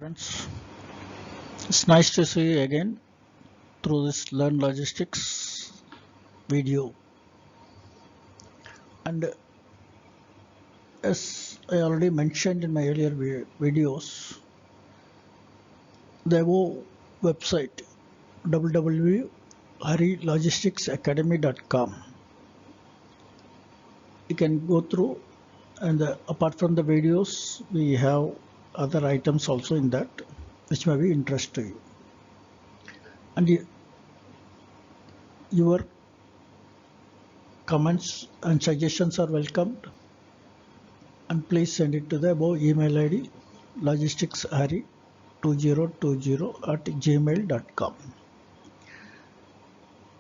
Friends, it's nice to see you again through this Learn Logistics video. And as I already mentioned in my earlier videos, the above website www.harilogisticsacademy.com you can go through, and apart from the videos, we have other items also in that which may be interest to you. And your comments and suggestions are welcomed, and please send it to the above email ID logisticshari2020@gmail.com.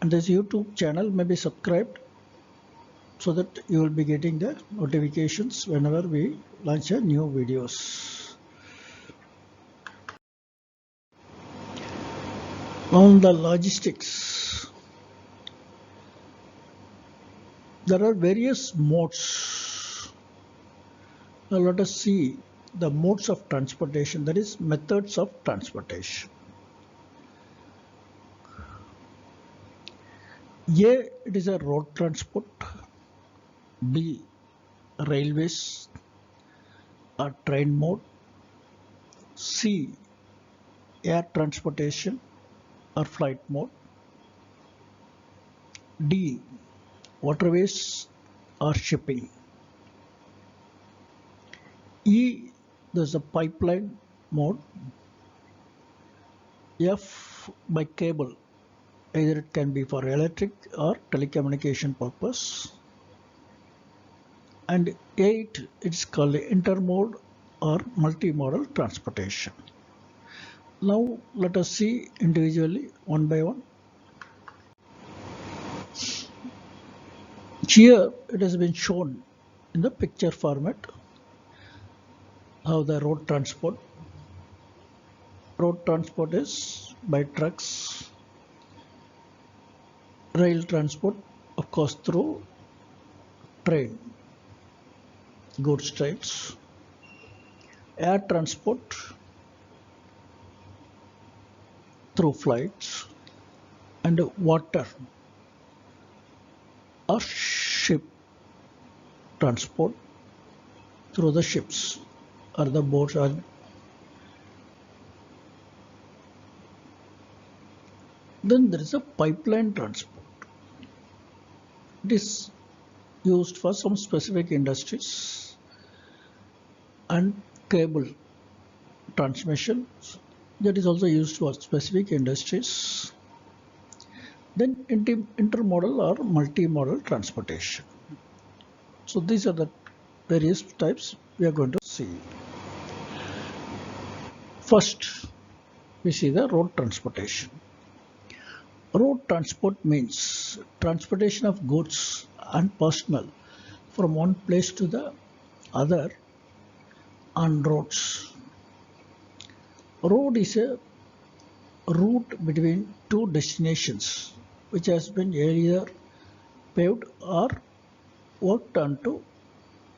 And this YouTube channel may be subscribed so that you will be getting the notifications whenever we launch a new videos. On the logistics, there are various modes. Now let us see the modes of transportation, that is methods of transportation. A, it is a road transport. B, railways or train mode. C, air transportation or flight mode. D, waterways or shipping. E, there's a pipeline mode. F, by cable, either it can be for electric or telecommunication purpose. And 8, it's called intermode or multimodal transportation. Now let us see individually one by one. Here it has been shown in the picture format how the road transport is by trucks, rail transport of course through train, goods trains, air transport through flights, and water or ship transport through the ships or the boats. Then there is a pipeline transport. It is used for some specific industries, and cable transmission, that is also used for specific industries. Then intermodal or multimodal transportation. So these are the various types we are going to see. First, we see the road transportation. Road transport means transportation of goods and personnel from one place to the other on roads. Road is a route between two destinations which has been earlier paved or worked on to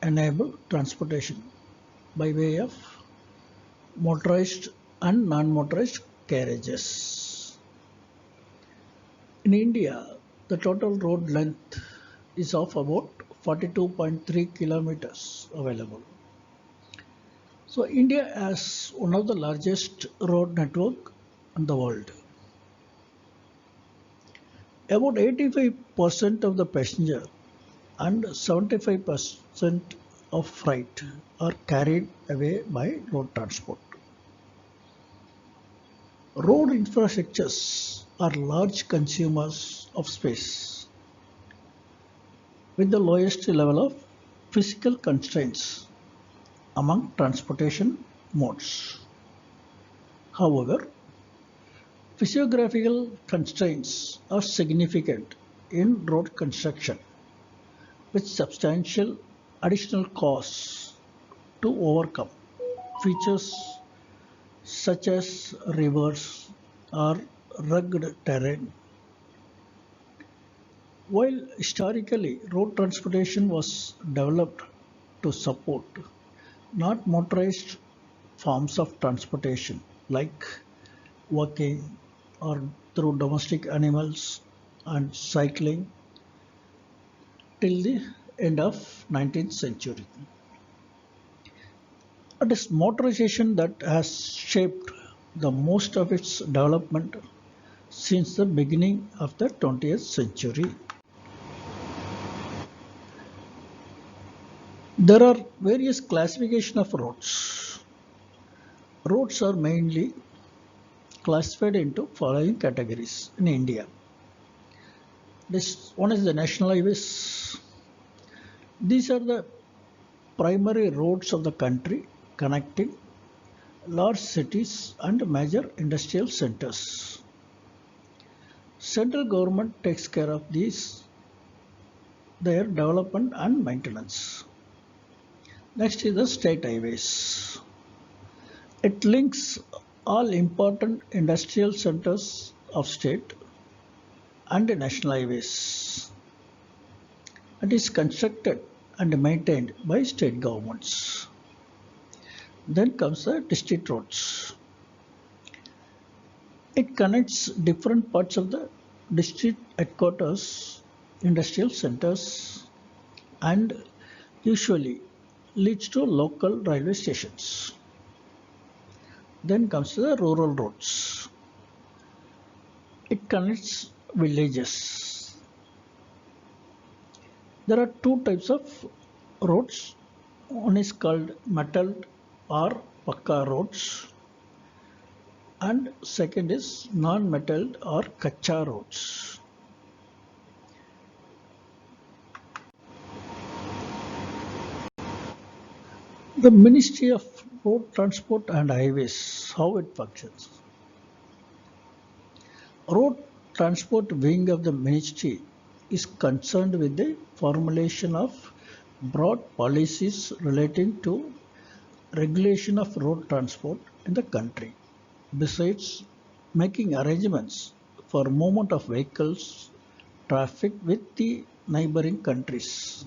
enable transportation by way of motorized and non-motorized carriages. In India, the total road length is of about 42.3 kilometers available. So India has one of the largest road network in the world. About 85% of the passenger and 75% of freight are carried away by road transport. Road infrastructures are large consumers of space with the lowest level of physical constraints among transportation modes. However, physiographical constraints are significant in road construction, with substantial additional costs to overcome. Features such as rivers or rugged terrain. While historically road transportation was developed to support not motorized forms of transportation like walking or through domestic animals and cycling till the end of 19th century. It is motorization that has shaped the most of its development since the beginning of the 20th century. There are various classification of roads. Roads are mainly classified into following categories in India. This one is the national highways. These are the primary roads of the country connecting large cities and major industrial centers. Central government takes care of their development and maintenance. Next is the state highways. It links all important industrial centers of state and national highways. It is constructed and maintained by state governments. Then comes the district roads. It connects different parts of the district headquarters, industrial centers, and usually leads to local railway stations. Then comes the rural roads. It connects villages. There are two types of roads. One is called metalled or pakka roads, and second is non-metalled or kacha roads. The Ministry of Road Transport and Highways, how it functions. Road Transport Wing of the Ministry is concerned with the formulation of broad policies relating to regulation of road transport in the country, besides making arrangements for movement of vehicles, traffic with the neighboring countries.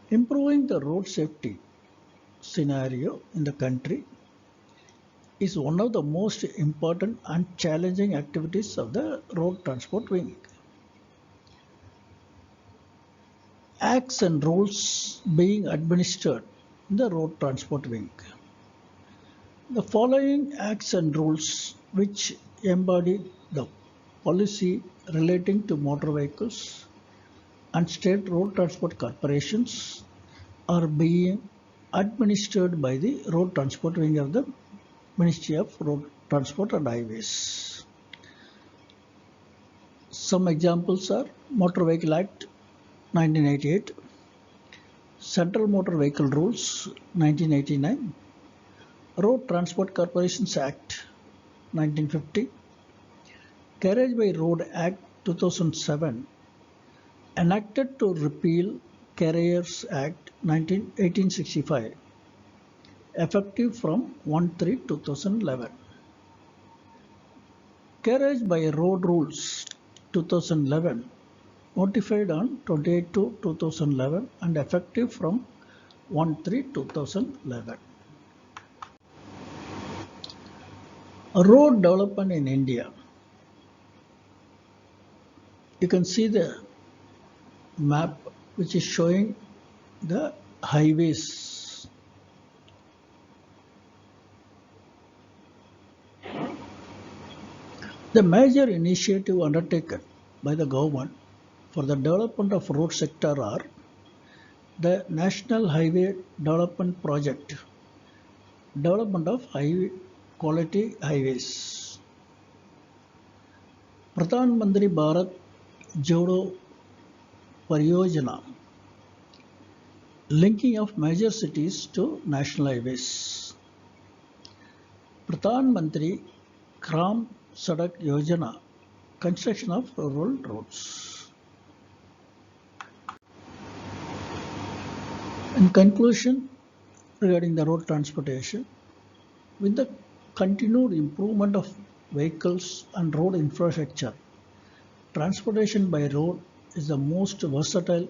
Improving the road safety scenario in the country is one of the most important and challenging activities of the road transport wing. Acts and rules being administered in the road transport wing. The following acts and rules which embody the policy relating to motor vehicles and state road transport corporations are being administered by the road transport wing of the Ministry of Road Transport and Highways. Some examples are Motor Vehicle Act 1988, Central Motor Vehicle Rules 1989, Road Transport Corporations Act 1950, Carriage by Road Act 2007, enacted to repeal Carriers Act 1865, effective from 1/3/2011. Carriage by Road Rules 2011, notified on 28/2/2011 and effective from 1/3/2011. Road development in India. You can see the map which is showing the highways. The major initiative undertaken by the government for the development of road sector are the National Highway Development Project, development of high quality highways, Pradhan Mantri Bharat Jodo Pariyojana, linking of major cities to national highways, Pradhan Mantri Gram Sadak Yojana, construction of rural roads. In conclusion, regarding the road transportation, with the continued improvement of vehicles and road infrastructure, transportation by road is the most versatile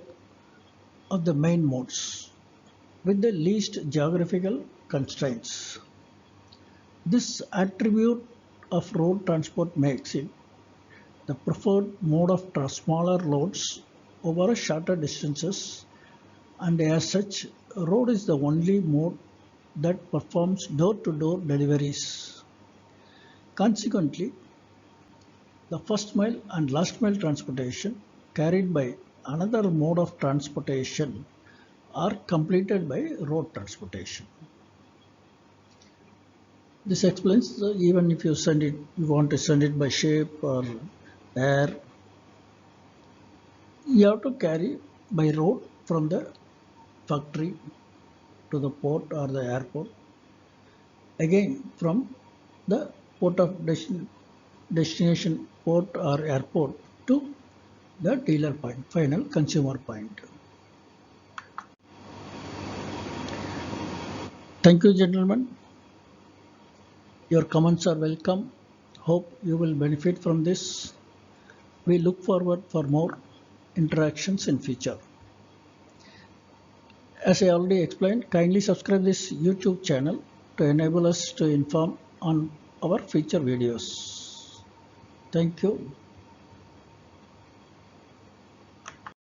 of the main modes, with the least geographical constraints. This attribute of road transport makes it the preferred mode of smaller loads over shorter distances, and as such, road is the only mode that performs door-to-door deliveries. Consequently, the first mile and last mile transportation carried by another mode of transportation are completed by road transportation. This explains even if you want to send it by ship or air, you have to carry by road from the factory to the port or the airport. Again, from the port of destination port or airport to the dealer point, final consumer point. Thank you, gentlemen. Your comments are welcome. Hope you will benefit from this. We look forward for more interactions in future. As I already explained, kindly subscribe this YouTube channel to enable us to inform on our future videos. Thank you.